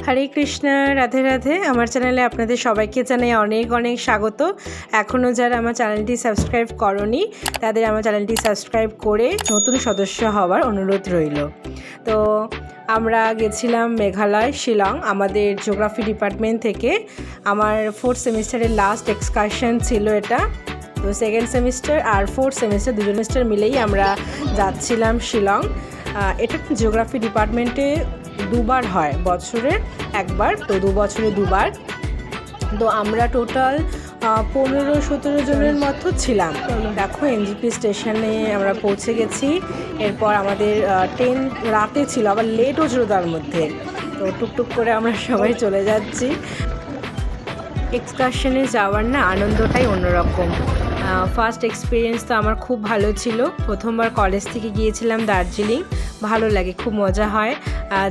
হরে কৃষ্ণ, রাধে রাধে। আমার চ্যানেলে আপনাদের সবাইকে জানাই অনেক অনেক স্বাগত। এখনও যারা আমার চ্যানেলটি সাবস্ক্রাইব করনি তাদের আমার চ্যানেলটি সাবস্ক্রাইব করে নতুন সদস্য হওয়ার অনুরোধ রইল। তো আমরা গেছিলাম মেঘালয়, শিলং, আমাদের জিওগ্রাফি ডিপার্টমেন্ট থেকে। আমার 4th সেমিস্টারের লাস্ট এক্সকারশন ছিল এটা। তো 2nd সেমিস্টার আর 4th সেমিস্টার দুজন সেমিস্টার মিলেই আমরা যাচ্ছিলাম শিলং। এটা জিওগ্রাফি ডিপার্টমেন্টে দুবার হয়, বছরে একবার, তো 2 বছরে 2বার। তো আমরা টোটাল 15-17 জনের মতো ছিলাম। দেখো এনজিপি স্টেশনে আমরা পৌঁছে গেছি। এরপর আমাদের ট্রেন রাতে ছিল, আবার লেটও ছিল তার মধ্যে। তো টুকটুক করে আমরা সবাই চলে যাচ্ছি। এক্সকারশনে যাওয়ার না আনন্দটাই অন্যরকম। ফার্স্ট এক্সপিরিয়েন্স তো আমার খুব ভালো ছিল। প্রথমবার কলেজ থেকে গিয়েছিলাম দার্জিলিং। ভালো লাগে, খুব মজা হয়।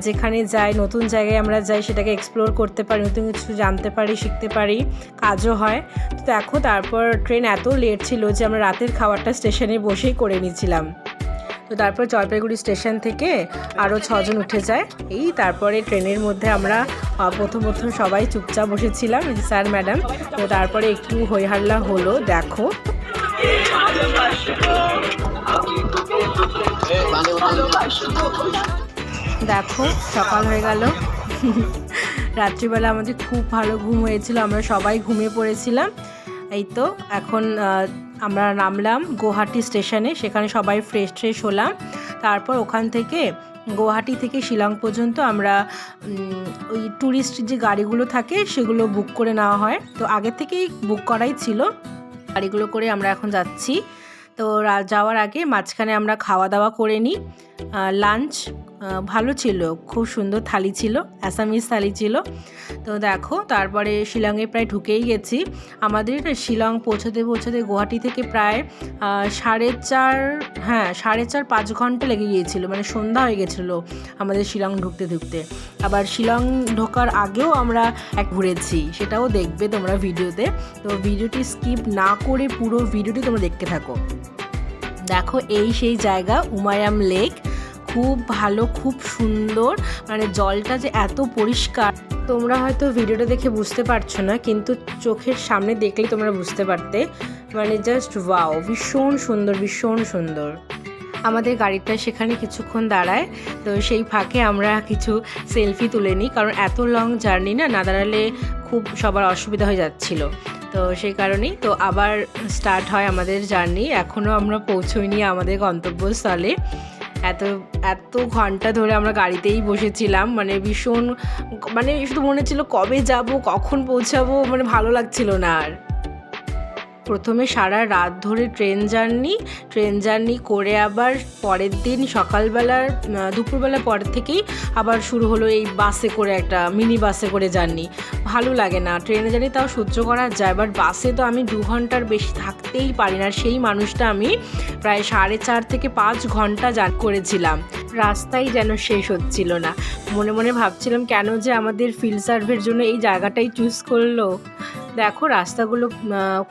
যেখানে যাই, নতুন জায়গায় আমরা যাই, সেটাকে এক্সপ্লোর করতে পারি, নতুন কিছু জানতে পারি, শিখতে পারি, কাজও হয়। তো দেখো তারপর ট্রেন এত লেট ছিল যে আমরা রাতের খাবারটা স্টেশনে বসেই করে নিয়েছিলাম। তো তারপর জলপাইগুড়ি স্টেশন থেকে আরও 6 জন উঠে যায়। তারপরে ট্রেনের মধ্যে আমরা প্রথম সবাই চুপচাপ বসেছিলাম, স্যার ম্যাডাম। তো তারপরে একটু হইহাল্লা হলো। দেখো দেখো সকাল হয়ে গেল। রাত্রিবেলা আমাদের খুব ভালো ঘুম হয়েছিল, আমরা সবাই ঘুমিয়ে পড়েছিলাম। এই তো এখন আমরা নামলাম গুয়াহাটি স্টেশনে। সেখানে সবাই ফ্রেশ হলাম। তারপর ওখান থেকে গুয়াহাটি থেকে শিলং পর্যন্ত আমরা ওই ট্যুরিস্ট যে গাড়িগুলো থাকে সেগুলো বুক করে নেওয়া হয়। তো আগে থেকেই বুক করাই ছিল, গাড়িগুলো করে আমরা এখন যাচ্ছি। তো যাওয়ার আগে মাঝখানে আমরা খাওয়া দাওয়া করে নিই। লাঞ্চ ভালো ছিল, খুব সুন্দর থালি ছিল, অ্যাসামিজ থালি ছিল। তো দেখো তারপরে শিলংয়ে প্রায় ঢুকেই গেছি। আমাদের শিলং পৌঁছাতে গুয়াহাটি থেকে প্রায় 4.5 ঘন্টা লেগে গিয়েছিল, মানে সন্ধ্যা হয়ে গেছিলো আমাদের শিলং ঢুকতে। আবার শিলং ঢোকার আগেও আমরা ঘুরেছি, সেটাও দেখবে তোমরা ভিডিওতে। তো ভিডিওটি স্কিপ না করে পুরো ভিডিওটি তোমরা দেখতে থাকো। দেখো সেই জায়গা উমায়াম লেক, খুব ভালো, খুব সুন্দর, মানে জলটা যে এত পরিষ্কার। তোমরা হয়তো ভিডিওটা দেখে বুঝতে পারছো না, কিন্তু চোখের সামনে দেখলে তোমরা বুঝতে পারতে। মানে জাস্ট ওয়াও, ভীষণ সুন্দর। আমাদের গাড়িটা সেখানে কিছুক্ষণ দাঁড়ায়। তো সেই ফাঁকে আমরা কিছু সেলফি তুলে নিই, কারণ এত লং জার্নি না দাঁড়ালে খুব সবার অসুবিধা হয়ে যাচ্ছিল। তো সেই কারণেই তো আবার স্টার্ট হয় আমাদের জার্নি। এখনও আমরা পৌঁছইনি আমাদের গন্তব্যস্থলে। এত ঘন্টা ধরে আমরা গাড়িতেই বসেছিলাম, মানে ভীষণ, মানে শুধু মনে ছিল কবে যাব, কখন পৌঁছাবো, মানে ভালো লাগছিল না আর। প্রথমে সারা রাত ধরে ট্রেন জার্নি করে আবার পরের দিন সকালবেলার দুপুরবেলা পর থেকেই আবার শুরু হলো এই বাসে করে, একটা মিনি বাসে করে জার্নি। ভালো লাগে না, ট্রেনে জার্নি তাও সহ্য করা যায়, বাট বাসে তো আমি 2 ঘন্টার বেশি থাকতেই পারি না। সেই মানুষটা আমি প্রায় 4.5 থেকে 5 ঘন্টা করেছিলাম। রাস্তাই যেন শেষ হচ্ছিল না। মনে ভাবছিলাম কেন যে আমাদের ফিল্ড সার্ভের জন্য এই জায়গাটাই চুজ করলো। দেখো রাস্তাগুলো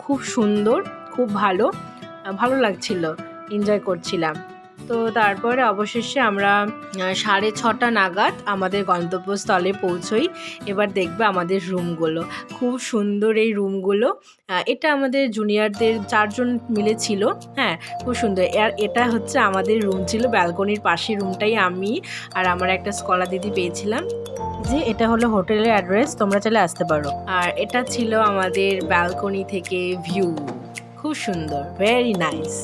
খুব সুন্দর, খুব ভালো লাগছিল, এনজয় করছিলাম। তো তারপরে অবশেষে আমরা 6:30 নাগাদ আমাদের গন্তব্যস্থলে পৌঁছই। এবার দেখবে আমাদের রুমগুলো, খুব সুন্দর এই রুমগুলো। এটা আমাদের জুনিয়রদের 4 জন মিলে ছিল। হ্যাঁ, খুব সুন্দর। আর এটা হচ্ছে আমাদের রুম ছিল, ব্যালকনির পাশে রুমটাই আমি আর আমার একটা স্কলার দিদি পেয়েছিলাম। যে এটা হলো হোটেলের অ্যাড্রেস, তোমরা চাইলে আসতে পারো। আর এটা ছিল আমাদের ব্যালকনি থেকে ভিউ, খুব সুন্দর, ভেরি নাইস।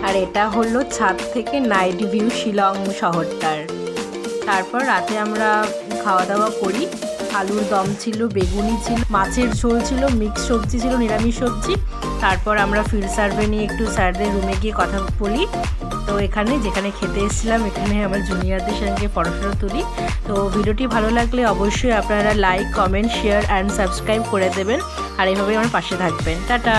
আর এটা হলো ছাদ থেকে নাইট ভিউ শিলং শহরটার। তারপর রাতে আমরা খাওয়া দাওয়া করি। আলুর দম ছিল, বেগুনি ছিল, মাছের ঝোল ছিল, মিক্স সবজি ছিল, নিরামিষ সবজি। তারপর আমরা ফিল্ড সার্ভে নিয়ে একটু স্যারদের রুমে গিয়ে কথা বলি। তো যেখানে খেতে এসেছিলাম, এখানে আমার জুনিয়রদের সঙ্গে ফটো তুলি। তো ভিডিওটি ভালো লাগলে অবশ্যই আপনারা like, comment, share and subscribe করে দেবেন। আর এইভাবেই আমার পাশে থাকবেন। টাটা।